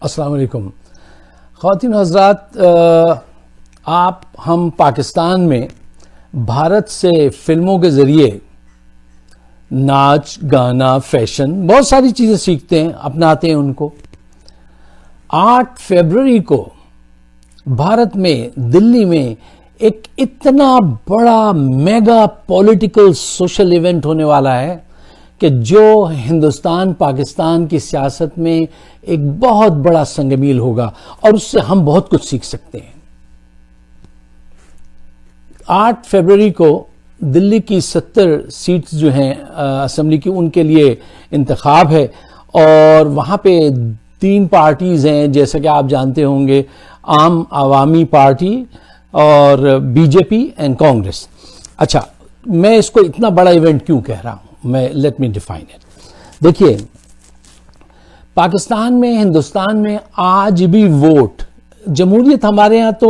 السلام علیکم خواتین و حضرات، ہم پاکستان میں بھارت سے فلموں کے ذریعے ناچ گانا فیشن بہت ساری چیزیں سیکھتے ہیں، اپناتے ہیں ان کو۔ 8 فروری کو بھارت میں دلی میں ایک اتنا بڑا میگا پولیٹیکل سوشل ایونٹ ہونے والا ہے کہ جو ہندوستان پاکستان کی سیاست میں ایک بہت بڑا سنگ میل ہوگا اور اس سے ہم بہت کچھ سیکھ سکتے ہیں۔ 8 فروری کو دلی کی 70 سیٹس جو ہیں اسمبلی کی، ان کے لیے انتخاب ہے، اور وہاں پہ 3 پارٹیز ہیں جیسا کہ آپ جانتے ہوں گے، عام عوامی پارٹی اور B J P and Congress. اچھا، میں اس کو اتنا بڑا ایونٹ کیوں کہہ رہا ہوں؟ Let me define it. دیکھیے، پاکستان میں، ہندوستان میں آج بھی ووٹ، جمہوریت ہمارے ہاں تو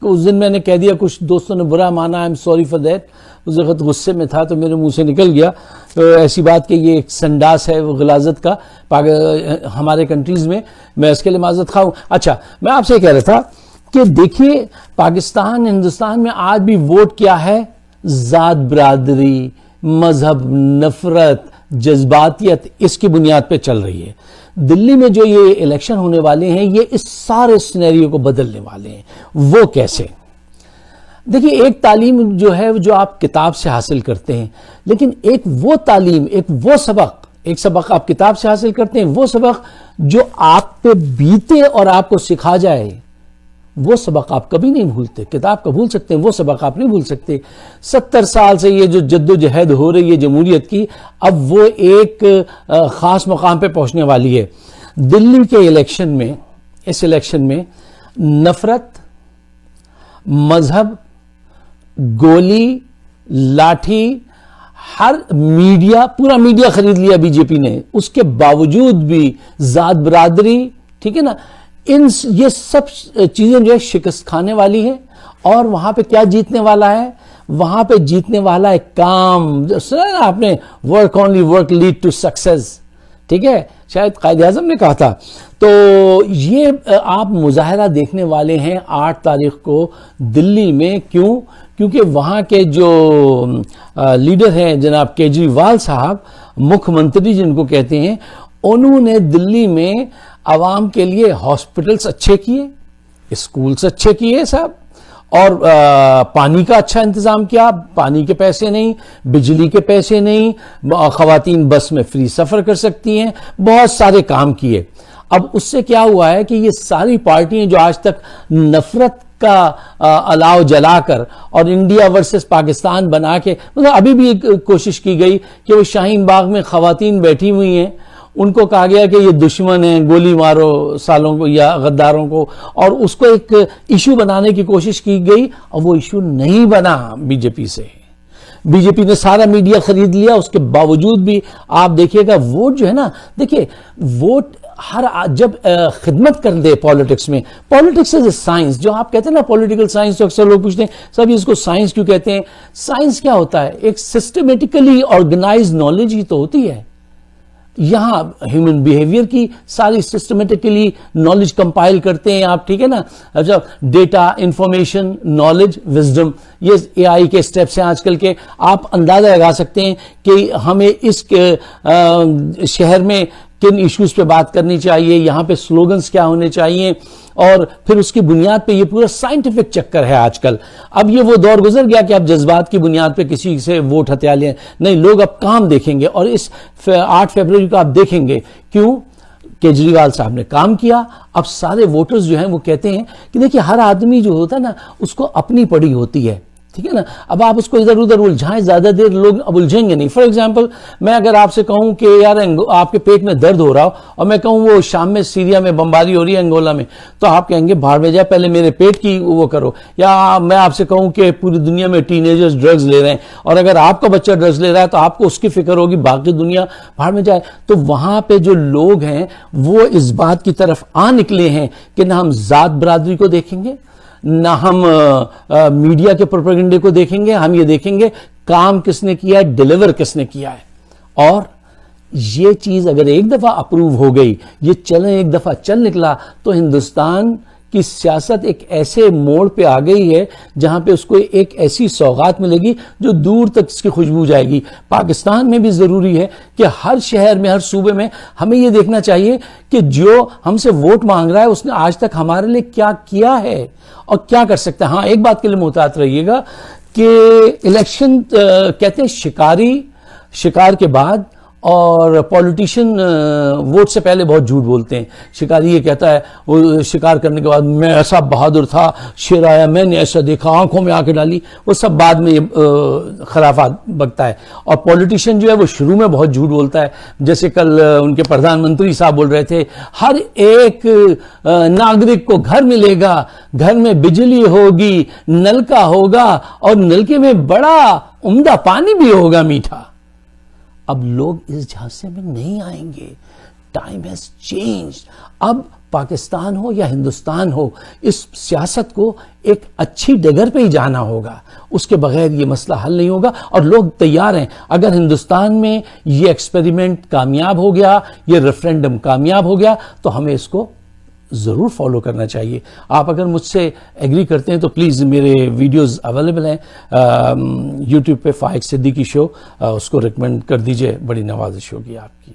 اس دن میں نے کہہ دیا، کچھ دوستوں نے برا مانا، I am sorry for that, اس وقت غصے میں تھا تو میرے منہ سے نکل گیا ایسی بات کہ یہ ایک سنڈاس ہے وہ غلاظت کا ہمارے کنٹریز میں اس کے لیے معذرت خواہ ہوں۔ اچھا، میں آپ سے کہہ رہا تھا کہ دیکھیے، پاکستان ہندوستان میں آج بھی ووٹ کیا ہے؟ ذات برادری، مذہب، نفرت، جذباتیت، اس کی بنیاد پہ چل رہی ہے۔ دلی میں جو یہ الیکشن ہونے والے ہیں، یہ اس سارے سینیریو کو بدلنے والے ہیں۔ وہ کیسے؟ دیکھیے، ایک تعلیم جو ہے جو آپ کتاب سے حاصل کرتے ہیں، لیکن ایک وہ تعلیم، ایک سبق آپ کتاب سے حاصل کرتے ہیں، وہ سبق جو آپ پہ بیتے اور آپ کو سکھا جائے، وہ سبق آپ کبھی نہیں بھولتے۔ کتاب کا بھول سکتے ہیں، وہ سبق آپ نہیں بھول سکتے۔ 70 سال سے یہ جو جد و جہد ہو رہی ہے جمہوریت کی، اب وہ ایک خاص مقام پہ پہنچنے والی ہے۔ دلی کے اس الیکشن میں نفرت، مذہب، گولی، لاٹھی، ہر میڈیا، پورا میڈیا خرید لیا بی جے پی نے، اس کے باوجود بھی ذات برادری، ٹھیک ہے نا، یہ سب چیزیں جو ہے شکست کھانے والی ہیں۔ اور وہاں پہ کیا جیتنے والا ہے؟ وہاں پہ جیتنے والا ہے کام۔ سنا نا آپ نے، work only work lead to success, ٹھیک ہے، شاید قائد اعظم نے کہا تھا۔ تو یہ آپ مظاہرہ دیکھنے والے ہیں 8 تاریخ کو دلی میں۔ کیوں؟ کیونکہ وہاں کے جو لیڈر ہیں جناب کیجریوال صاحب، مکھ منتری جن کو کہتے ہیں، انہوں نے دلی میں عوام کے لیے ہاسپٹلز اچھے کیے، اسکولز اچھے کیے صاحب، اور پانی کا اچھا انتظام کیا۔ پانی کے پیسے نہیں، بجلی کے پیسے نہیں، خواتین بس میں فری سفر کر سکتی ہیں، بہت سارے کام کیے۔ اب اس سے کیا ہوا ہے کہ یہ ساری پارٹیاں جو آج تک نفرت کا الاؤ جلا کر اور انڈیا ورسز پاکستان بنا کے، مطلب ابھی بھی ایک کوشش کی گئی کہ وہ شاہین باغ میں خواتین بیٹھی ہوئی ہیں، ان کو کہا گیا کہ یہ دشمن ہیں، گولی مارو سالوں کو یا غداروں کو، اور اس کو ایک ایشو بنانے کی کوشش کی گئی، اور وہ ایشو نہیں بنا بی جے پی سے۔ بی جے پی نے سارا میڈیا خرید لیا، اس کے باوجود بھی آپ دیکھیے گا ووٹ جو ہے نا، دیکھیے ووٹ جب خدمت کر دے پالیٹکس میں، پالیٹکس از اے سائنس، جو آپ کہتے ہیں نا پولیٹیکل سائنس، تو اکثر لوگ پوچھتے ہیں سب اس کو سائنس کیوں کہتے ہیں؟ سائنس کیا ہوتا ہے؟ ایک سسٹمیٹیکلی آرگنائز نالج ہی تو ہوتی ہے۔ یہاں ہیومن بیہیویئر کی ساری سسٹمیٹیکلی نالج کمپائل کرتے ہیں آپ، ٹھیک ہے نا۔ اچھا، ڈیٹا، انفارمیشن، نالج، وزڈم، یہ اے آئی کے سٹیپس ہیں آج کل کے۔ آپ اندازہ لگا سکتے ہیں کہ ہمیں اس شہر میں کن ایشوز پہ بات کرنی چاہیے، یہاں پہ سلوگنز کیا ہونے چاہیے، اور پھر اس کی بنیاد پہ یہ پورا سائنٹیفک چکر ہے آج کل۔ اب یہ وہ دور گزر گیا کہ آپ جذبات کی بنیاد پہ کسی سے ووٹ ہتھیا لیں، نہیں، لوگ اب کام دیکھیں گے، اور اس 8 فروری کو آپ دیکھیں گے کیوں کیجریوال صاحب نے کام کیا۔ اب سارے ووٹرز جو ہیں وہ کہتے ہیں کہ دیکھیں، ہر آدمی جو ہوتا ہے نا، اس کو اپنی پڑی ہوتی ہے، ٹھیک ہے نا۔ اب آپ اس کو ادھر ادھر الجھائیں، زیادہ دیر لوگ اب الجھیں گے نہیں۔ فار ایگزامپل، میں اگر آپ سے کہوں کہ یار آپ کے پیٹ میں درد ہو رہا ہو، اور میں کہوں وہ شام میں سیریا میں بمباری ہو رہی ہے، انگولا میں، تو آپ کہیں گے بھاڑ میں جائے، پہلے میرے پیٹ کی وہ کرو۔ یا میں آپ سے کہوں کہ پوری دنیا میں ٹین ایجرز ڈرگز لے رہے ہیں، اور اگر آپ کا بچہ ڈرگز لے رہا ہے تو آپ کو اس کی فکر ہوگی، باقی دنیا بھاڑ میں جائے۔ تو وہاں پہ جو لوگ ہیں وہ اس بات کی طرف آ نکلے ہیں کہ نہ ہم ذات برادری کو دیکھیں گے، نہ ہم میڈیا کے پروپیگنڈے کو دیکھیں گے، ہم یہ دیکھیں گے کام کس نے کیا ہے، ڈیلیور کس نے کیا ہے۔ اور یہ چیز اگر ایک دفعہ اپروو ہو گئی, یہ چلیں ایک دفعہ چل نکلا, تو ہندوستان کی سیاست ایک ایسے موڑ پہ آ گئی ہے جہاں پہ اس کو ایک ایسی سوغات ملے گی جو دور تک اس کی خوشبو جائے گی. پاکستان میں بھی ضروری ہے کہ ہر شہر میں, ہر صوبے میں ہمیں یہ دیکھنا چاہیے کہ جو ہم سے ووٹ مانگ رہا ہے اس نے آج تک ہمارے لیے کیا کیا ہے اور کیا کر سکتا ہے. ہاں ایک بات کے لیے محتاط رہیے گا کہ الیکشن کہتے ہیں شکار کے بعد, اور پولیٹیشین ووٹ سے پہلے بہت جھوٹ بولتے ہیں. شکاری یہ کہتا ہے وہ شکار کرنے کے بعد میں ایسا بہادر تھا, شیر آیا میں نے ایسا دیکھا, آنکھوں میں آ کے ڈالی, وہ سب بعد میں خرافات بکتا ہے. اور پولیٹیشین جو ہے وہ شروع میں بہت جھوٹ بولتا ہے. جیسے کل ان کے پردھان منتری صاحب بول رہے تھے ہر ایک ناگرک کو گھر ملے گا, گھر میں بجلی ہوگی, نلکا ہوگا, اور نلکے میں بڑا عمدہ پانی بھی ہوگا میٹھا. اب لوگ اس جھانسے میں نہیں آئیں گے. Time has changed. اب پاکستان ہو یا ہندوستان ہو, اس سیاست کو ایک اچھی ڈگر پہ ہی جانا ہوگا, اس کے بغیر یہ مسئلہ حل نہیں ہوگا. اور لوگ تیار ہیں. اگر ہندوستان میں یہ ایکسپیریمنٹ کامیاب ہو گیا, یہ ریفرینڈم کامیاب ہو گیا, تو ہمیں اس کو ضرور فالو کرنا چاہیے. آپ اگر مجھ سے ایگری کرتے ہیں تو پلیز میرے ویڈیوز اویلیبل ہیں یوٹیوب پہ, فائق صدیقی شو, اس کو ریکمینڈ کر دیجئے, بڑی نوازش ہوگی آپ کی.